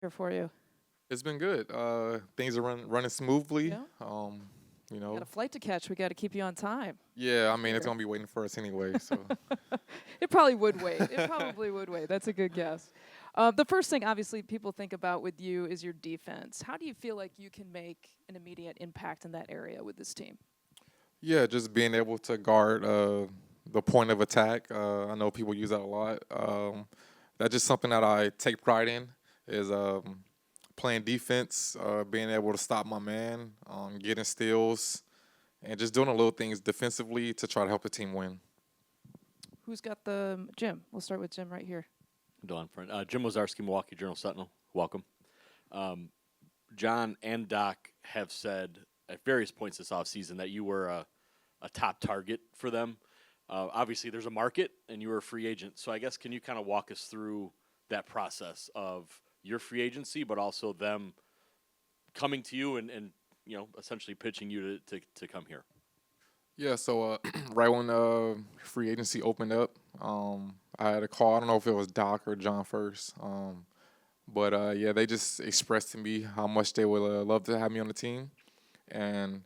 here for you? It's been good. Things are running smoothly. Yeah. You Got know, a flight to catch. We got to keep you on time. yeah. I mean, it's Here. gonna be waiting for us anyway. So It probably would wait. It probably would wait. That's a good guess. The first thing, obviously, people think about with you is your defense. How do you feel like you can make an immediate impact in that area with this team? yeah, just being able to guard the point of attack. I know people use that a lot. That's just something that I take pride in. Is playing defense, being able to stop my man, getting steals, and just doing the little things defensively to try to help the team win. Who's got the Jim? We'll start with Jim right here. Delon Wright. Jim Wazarski, Milwaukee Journal Sentinel. Welcome. John and Doc have said at various points this offseason that you were a top target for them. Obviously, there's a market, and you were a free agent. So I guess can you kind of walk us through that process of your free agency, but also them coming to you and essentially pitching you to come here? Yeah, so right when free agency opened up, I had a call. I don't know if it was Doc or John first, but yeah, they just expressed to me how much they would love to have me on the team, and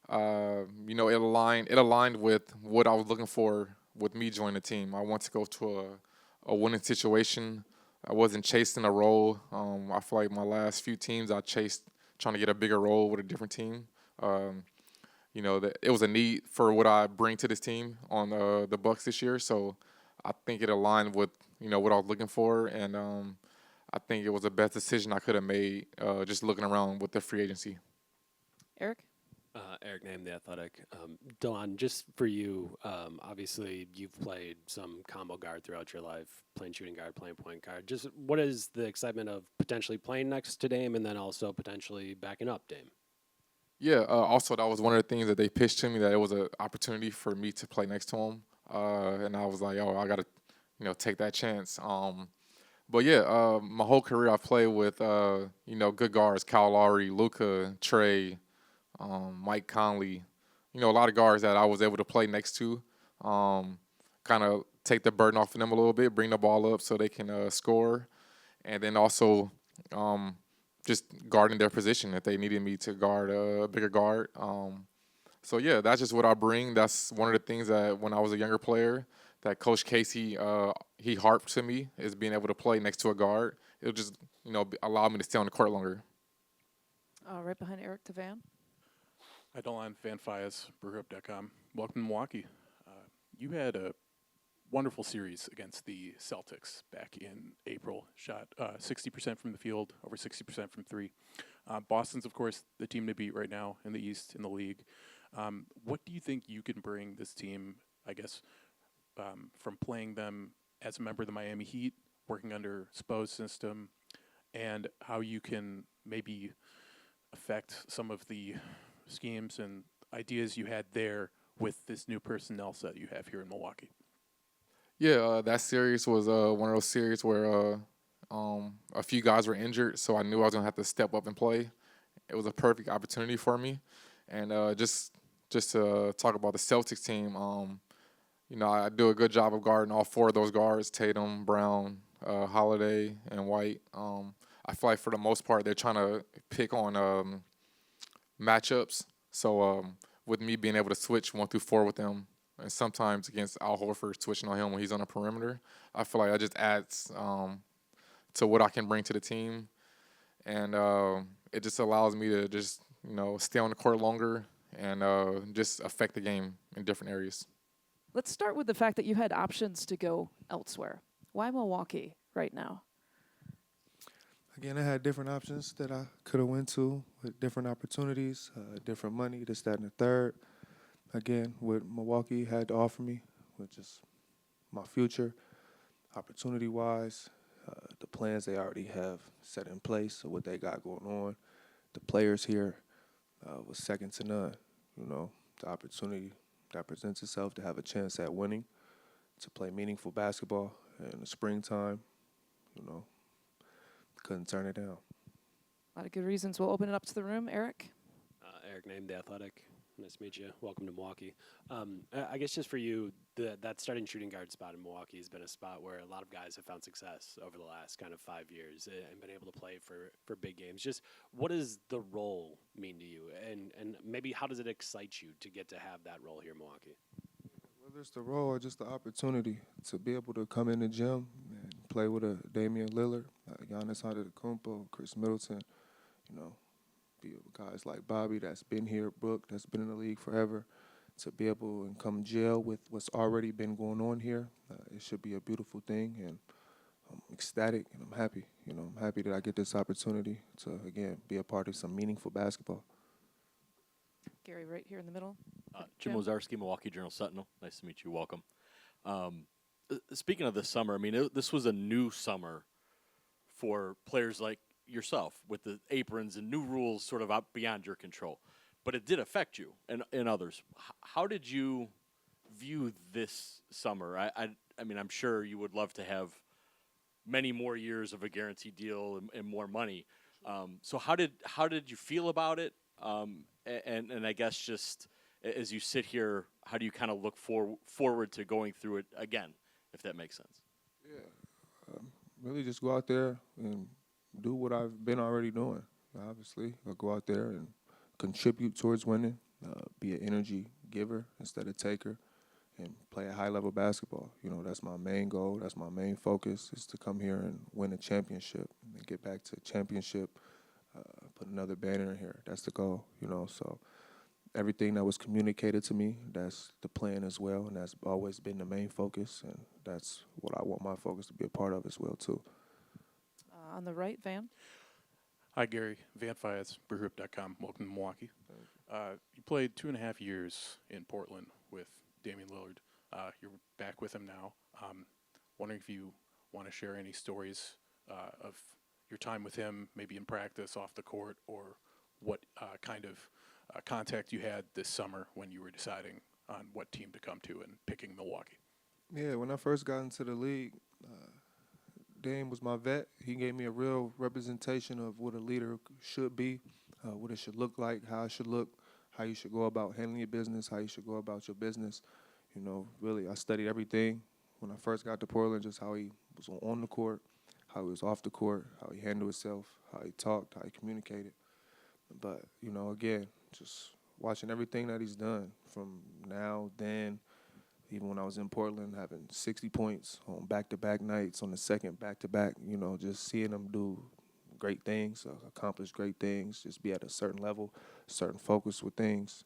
it aligned with what I was looking for with me joining the team. I want to go to a winning situation. I wasn't chasing a role. I feel like my last few teams I chased trying to get a bigger role with a different team. That it was a need for what I bring to this team on the Bucks this year. So I think it aligned with what I was looking for, and I think it was the best decision I could have made. Just looking around with the free agency. Eric? Eric Name, The Athletic. Delon, just for you, obviously you've played some combo guard throughout your life, playing shooting guard, playing point guard. Just what is the excitement of potentially playing next to Dame and then also potentially backing up Dame? Yeah. Also, that was one of the things that they pitched to me, that it was an opportunity for me to play next to him, and I was like, oh, I gotta, take that chance. But yeah, my whole career I've played with, good guards: Kyle Lowry, Luka, Trey, Mike Conley. A lot of guards that I was able to play next to, kind of take the burden off of them a little bit, bring the ball up so they can score, and then also just guarding their position if they needed me to guard a bigger guard. So yeah, that's just what I bring. That's one of the things that when I was a younger player, that Coach Casey he harped to me, is being able to play next to a guard. It'll just allow me to stay on the court longer. Right behind Eric to Van. Hi, Delon, Van Fias, BrewHub.com. Welcome to Milwaukee. You had a wonderful series against the Celtics back in April. Shot 60% from the field, over 60% from three. Boston's, of course, the team to beat right now in the East in the league. What do you think you can bring this team, I guess, from playing them as a member of the Miami Heat, working under Spo's system, and how you can maybe affect some of the schemes and ideas you had there with this new personnel set you have here in Milwaukee? Yeah, that series was one of those series where a few guys were injured, so I knew I was gonna have to step up and play. It was a perfect opportunity for me, and just to talk about the Celtics team, I do a good job of guarding all four of those guards: Tatum, Brown, Holiday, and White. I feel like for the most part they're trying to pick on matchups. So with me being able to switch 1 through 4 with them, and sometimes against Al Horford switching on him when he's on the perimeter, I feel like that just adds to what I can bring to the team, and it just allows me to just stay on the court longer and just affect the game in different areas. Let's start with the fact that you had options to go elsewhere. Why Milwaukee right now? Again, I had different options that I could have went to with different opportunities, different money, this, that, and the third. Again, what Milwaukee had to offer me, which is my future, opportunity-wise, the plans they already have set in place, so what they got going on. The players here was second to none. The opportunity that presents itself to have a chance at winning, to play meaningful basketball in the springtime, couldn't turn it down. A lot of good reasons. We'll open it up to the room. Eric? Eric Name, The Athletic. Nice to meet you. Welcome to Milwaukee. I guess just for you, that starting shooting guard spot in Milwaukee has been a spot where a lot of guys have found success over the last kind of 5 years and been able to play for big games. Just what does the role mean to you? And maybe how does it excite you to get to have that role here in Milwaukee? Whether it's the role or just the opportunity to be able to come in the gym and play with a Damian Lillard, Giannis Antetokounmpo, Chris Middleton, be with guys like Bobby that's been here, Brooke that's been in the league forever, to be able and come gel with what's already been going on here. It should be a beautiful thing, and I'm ecstatic and I'm happy. I'm happy that I get this opportunity to, again, be a part of some meaningful basketball. Gary, right here in the middle. Jim Wozarski, Milwaukee Journal Sentinel. Nice to meet you. Welcome. Speaking of this summer, I mean, this was a new summer for players like yourself with the aprons and new rules sort of out beyond your control. But it did affect you and others. How did you view this summer? I mean, I'm sure you would love to have many more years of a guaranteed deal and more money. So how did you feel about it? And I guess just as you sit here, how do you kind of look forward to going through it again, if that makes sense? Yeah, really just go out there and do what I've been already doing. Obviously, I'll go out there and contribute towards winning, be an energy giver instead of taker, and play a high-level basketball. That's my main goal. That's my main focus, is to come here and win a championship and get back to championship, put another banner in here. That's the goal, So everything that was communicated to me, that's the plan as well, and that's always been the main focus, and that's what I want my focus to be a part of as well, too. On the right, Van. Hi, Gary. Van Fias, BrewHoop.com. Welcome to Milwaukee. You played 2.5 years in Portland with Damian Lillard. You're back with him now. Wondering if you want to share any stories of your time with him, maybe in practice, off the court, or what kind of contact you had this summer when you were deciding on what team to come to and picking Milwaukee. Yeah, when I first got into the league, Dame was my vet. He gave me a real representation of what a leader should be, what it should look like, how it should look, how you should go about handling your business, how you should go about your business. Really, I studied everything when I first got to Portland, just how he was on the court, how he was off the court, how he handled himself, how he talked, how he communicated. But, again, just watching everything that he's done from now, then, even when I was in Portland, having 60 points on back-to-back nights, on the second back-to-back, just seeing him do great things, accomplish great things, just be at a certain level, certain focus with things,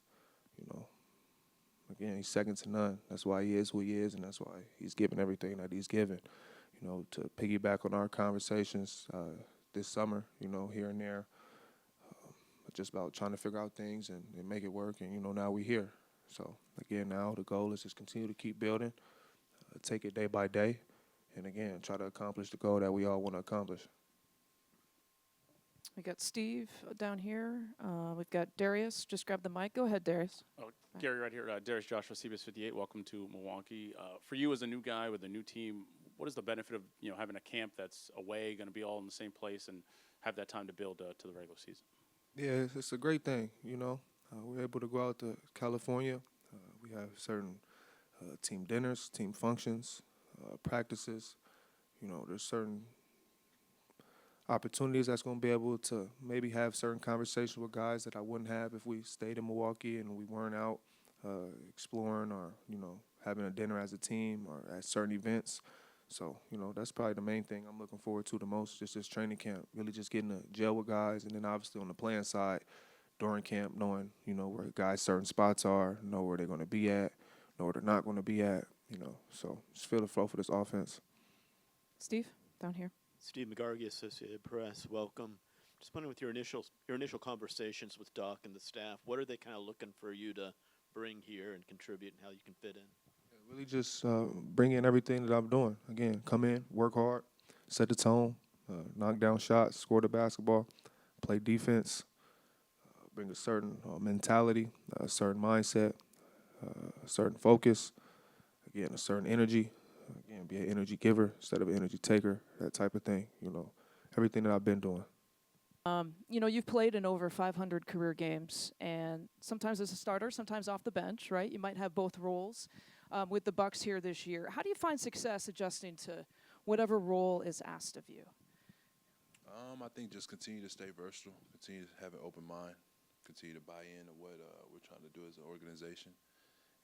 Again, he's second to none. That's why he is who he is, and that's why he's given everything that he's given. To piggyback on our conversations this summer, here and there, just about trying to figure out things and make it work, and, now we're here. So, again, now the goal is just continue to keep building, take it day by day, and, again, try to accomplish the goal that we all want to accomplish. We got Steve down here. We've got Darius. Just grab the mic. Go ahead, Darius. Oh, Gary right here. Darius Joshua, CBS 58. Welcome to Milwaukee. For you as a new guy with a new team, what is the benefit of having a camp that's away, going to be all in the same place, and have that time to build to the regular season? Yeah, it's a great thing, We're able to go out to California. We have certain team dinners, team functions, practices. There's certain opportunities that's going to be able to maybe have certain conversations with guys that I wouldn't have if we stayed in Milwaukee and we weren't out exploring or, having a dinner as a team or at certain events. So, that's probably the main thing I'm looking forward to the most, just this training camp, really just getting to gel with guys. And then obviously on the playing side, during camp, knowing, where guys' certain spots are, know where they're going to be at, know where they're not going to be at, So just feel the flow for this offense. Steve, down here. Steve McGargy, Associated Press. Welcome. Just wondering, with your initial conversations with Doc and the staff, what are they kind of looking for you to bring here and contribute, and how you can fit in? Really just bring in everything that I'm doing. Again, come in, work hard, set the tone, knock down shots, score the basketball, play defense, bring a certain mentality, a certain mindset, a certain focus, again, a certain energy. Again, be an energy giver instead of an energy taker, that type of thing, everything that I've been doing. You know, you've played in over 500 career games, and sometimes as a starter, sometimes off the bench, right? You might have both roles with the Bucks here this year. How do you find success adjusting to whatever role is asked of you? I think just continue to stay versatile, continue to have an open mind, continue to buy into what we're trying to do as an organization,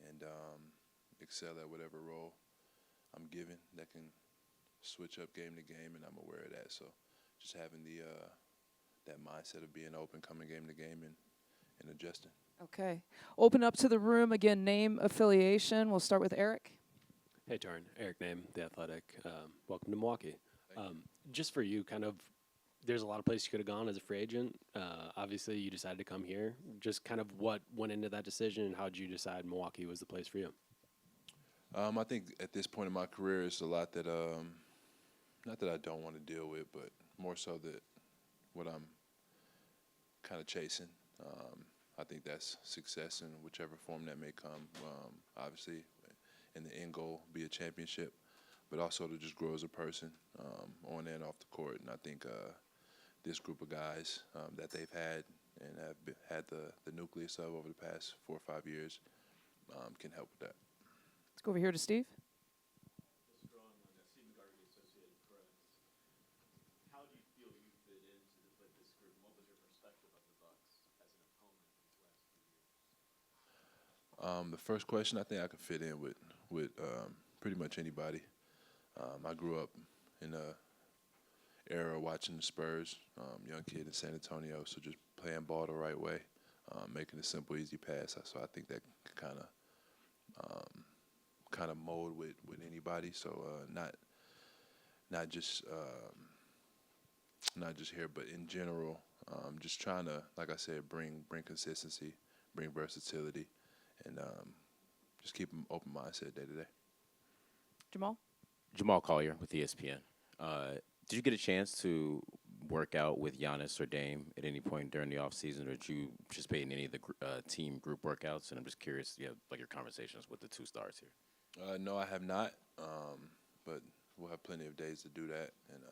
and excel at whatever role I'm given that can switch up game to game, and I'm aware of that. So just having the that mindset of being open, coming game to game, and adjusting. Okay. Open up to the room. Again, name, affiliation. We'll start with Eric. Hey, Taurean. Eric Name, The Athletic. Welcome to Milwaukee. Just for you, kind of, there's a lot of places you could have gone as a free agent. Obviously, you decided to come here. Just kind of what went into that decision, and how did you decide Milwaukee was the place for you? I think at this point in my career, it's a lot that, not that I don't want to deal with, but more so that what I'm kind of chasing. I think that's success in whichever form that may come. Obviously, in the end goal, be a championship, but also to just grow as a person on and off the court. And I think this group of guys that they've had and have had the nucleus of over the past 4 or 5 years can help with that. Let's go over here to Steve. How do you feel you fit into this group? What was your perspective of the Bucks as an opponent these last few years? The first question, I think I could fit in with pretty much anybody. I grew up in a era watching the Spurs, young kid in San Antonio, so just playing ball the right way, making a simple, easy pass. So I think that kind of mold with anybody. So not just here, but in general, just trying to, like I said, bring consistency, bring versatility, and just keep an open mindset day to day. Jamal? Collier with ESPN. Did you get a chance to work out with Giannis or Dame at any point during the offseason, or did you participate in any of the team group workouts? And I'm just curious, like your conversations with the two stars here. No, I have not, but we'll have plenty of days to do that. And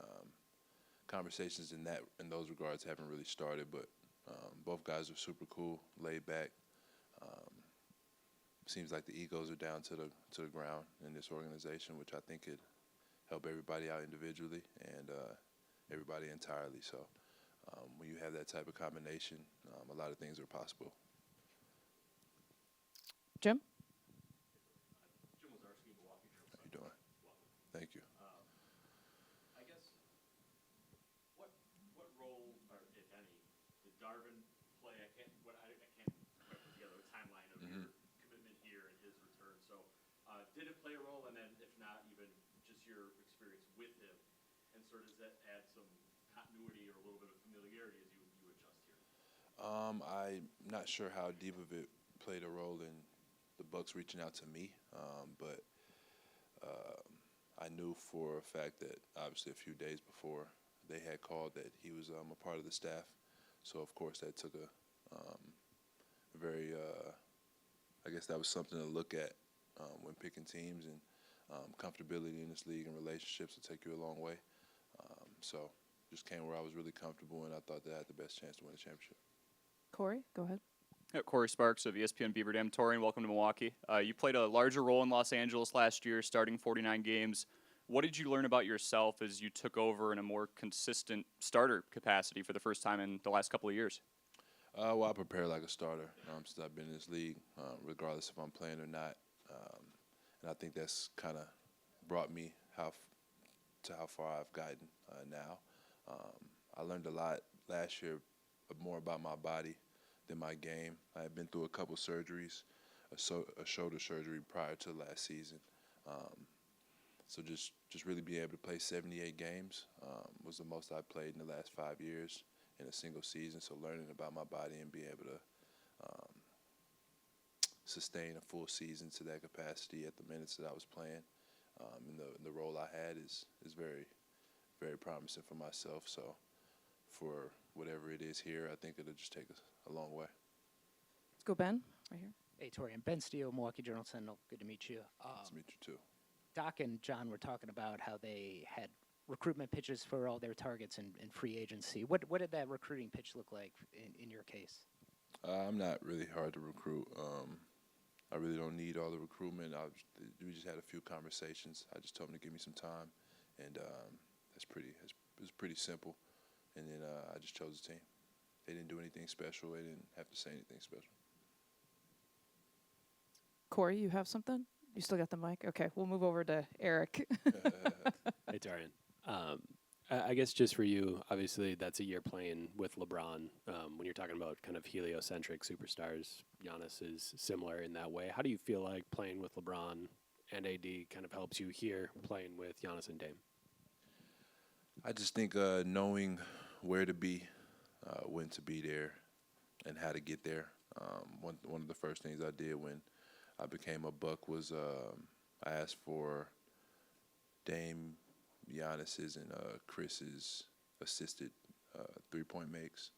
conversations in those regards haven't really started, but both guys are super cool, laid back. Seems like the egos are down to the ground in this organization, which I think could help everybody out individually and everybody entirely. So when you have that type of combination, a lot of things are possible. Jim? Jim Wazarski, Milwaukee Journal. How you doing? Thank you. I guess what role, or if any, did Darvin play? I can't quite put together a timeline of your commitment here and his return. So did it play a role? And then if not, even just your experience with him, and sort of does that add some continuity or a little bit of familiarity as you adjust here? I'm not sure how deep of it played a role in the Bucks reaching out to me, but I knew for a fact that obviously a few days before they had called that he was a part of the staff. So of course that took a very, I guess that was something to look at when picking teams, and comfortability in this league and relationships will take you a long way. So just came where I was really comfortable, and I thought that I had the best chance to win the championship. Corey, go ahead. Corey Sparks of ESPN Beaver Dam. Taurean, welcome to Milwaukee. You played a larger role in Los Angeles last year, starting 49 games. What did you learn about yourself as you took over in a more consistent starter capacity for the first time in the last couple of years? Well, I prepare like a starter since I've been in this league, regardless if I'm playing or not. And I think that's kind of brought me how far I've gotten now. I learned a lot last year, more about my body than my game. I had been through a couple surgeries, a shoulder surgery prior to last season. So just really being able to play 78 games was the most I've played in the last 5 years in a single season. So learning about my body and being able to sustain a full season to that capacity at the minutes that I was playing, and the role I had is very, very promising for myself. So for whatever it is here, I think it'll just take us a long way. Let's go Ben, right here. Hey, Taurean. Ben Steele, Milwaukee Journal Sentinel. Good to meet you. Nice to meet you too. Doc and John were talking about how they had recruitment pitches for all their targets in free agency. What did that recruiting pitch look like in your case? I'm not really hard to recruit. I really don't need all the recruitment. We just had a few conversations. I just told them to give me some time, and it was pretty simple. And then I just chose the team. They didn't do anything special. They didn't have to say anything special. Corey, you have something? You still got the mic? Okay, we'll move over to Eric. Hey, Taurean. I guess just for you, obviously that's a year playing with LeBron. When you're talking about kind of heliocentric superstars, Giannis is similar in that way. How do you feel like playing with LeBron and AD kind of helps you here playing with Giannis and Dame? I just think knowing where to be, when to be there, and how to get there. One of the first things I did when I became a Buck was I asked for Dame, Giannis's, and Chris's assisted three-point makes.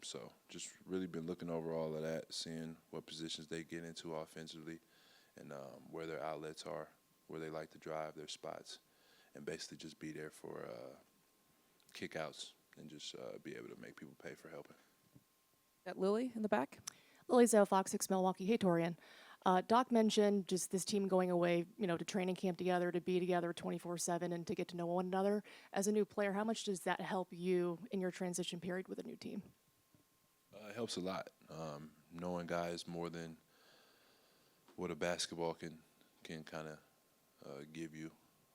So just really been looking over all of that, seeing what positions they get into offensively and where their outlets are, where they like to drive their spots, and basically just be there for kickouts and just be able to make people pay for helping. Got Lily in the back. Lily Zell, Fox 6 Milwaukee. Hey, Taurean. Doc mentioned just this team going away, to training camp together, to be together 24/7, and to get to know one another. As a new player, how much does that help you in your transition period with a new team? It helps a lot. Knowing guys more than what a basketball can kind of give you,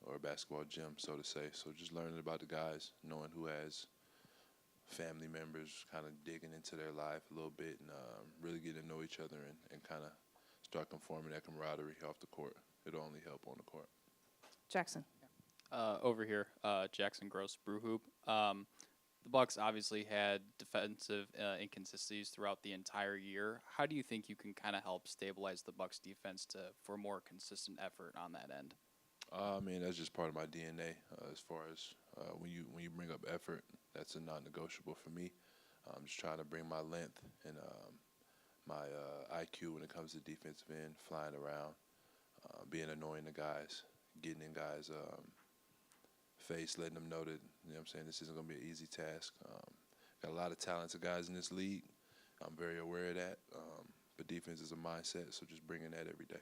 or a basketball gym, so to say. So just learning about the guys, knowing who has family members, kind of digging into their life a little bit, and really getting to know each other and kind of start conforming that camaraderie off the court. It'll only help on the court. Jackson. Over here, Jackson Gross, Brew Hoop. The Bucks obviously had defensive inconsistencies throughout the entire year. How do you think you can kind of help stabilize the Bucks defense for more consistent effort on that end? I mean, that's just part of my DNA. As far as when you bring up effort, that's a non-negotiable for me. I'm just trying to bring my length and my IQ when it comes to defensive end, flying around, being annoying to guys, getting in guys' face, letting them know that, this isn't going to be an easy task. Got a lot of talented guys in this league. I'm very aware of that. But defense is a mindset, so just bringing that every day.